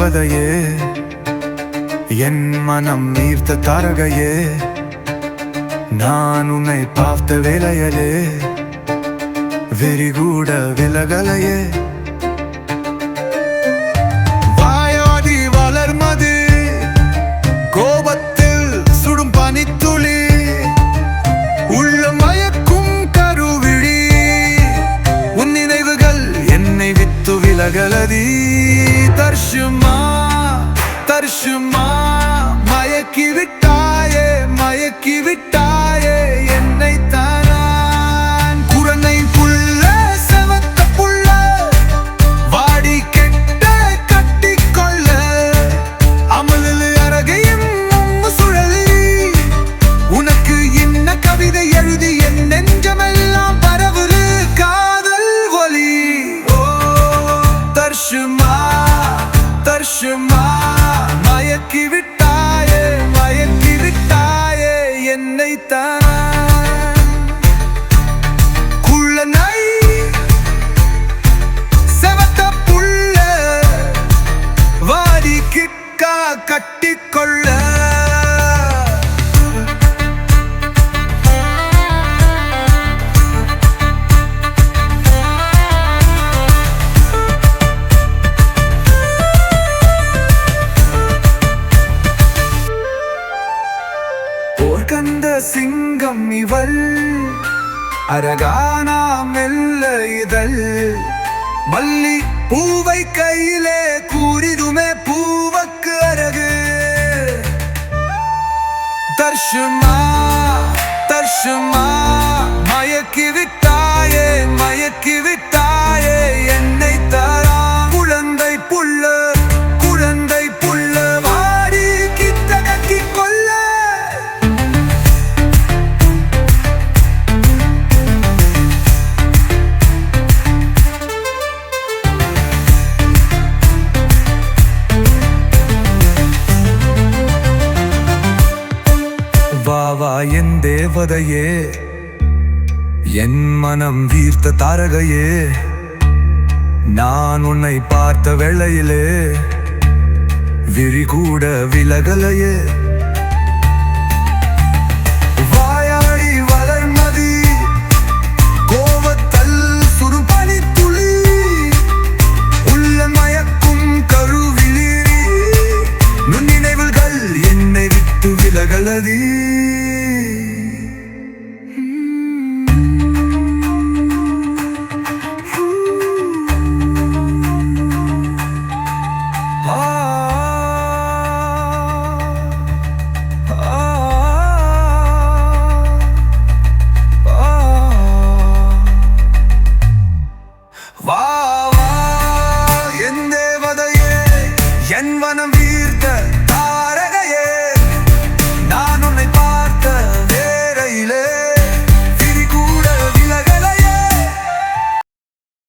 தேவதையே, என் மனம் ஈர்த்த தாரகையே, நான் உன்னை பார்த்த வேளையிலே வெறிகூட விலகலையே. வாயாடி வளர்மது கோபத்தில் சுடும் பனித்துளி, உள்ள மயக்கும் கருவிழி, உன் நினைவுகள் என்னை விட்டு விலகலதி. தர்ஷுமா தர்ஷுமா மயக்கி விட்டாயே, மயக்கி விட்டாயே என்னை தானான். குரனை புள்ள செவத்த புள்ள வாடி கெட்ட கட்டிக்கொள்ள, அமலில் அரகையும் சுழலி, உனக்கு என்ன கவிதை எழுதி என் நெஞ்சமெல்லாம் பரவுது காதல் ஒலி. ஓ தர்ஷுமா தர்ஷுமா மயக்கி விட்டாயே, மயக்கி விட்டாயே என்னை தான். குள்ளனை செவத்த புள்ள வாடி கிட்கா கட்டிக்கொள்ள. கந்த சிங்கம் இவள், அரகானா மெல்ல இதழ், மல்லி பூவை கையிலே கூறிடுமே பூவக்கு அழகு. தர்ஷுமா தர்ஷுமா மயக்கி விட்டாயே, மயக்கி விட்டாயே என்னை தரா. குழந்தை புள்ள குழந்தை புள்ள வாடி கிட்ட கட்டிக்கொள்ள. வா என் தேவதையே, என் மனம் வீர்த்த தாரகையே, நான் உன்னை பார்த்த வேளையிலே விரிகூட விலகலையே. வாயாடி வளர்மதி கோபத்தல் சுடும் பனித்துளி, உள்ள மயக்கும் கருவிழி, நுண் நினைவுகள் என்னை விட்டு விலகலதி. வா வா என் தேவதையே, என் வனம்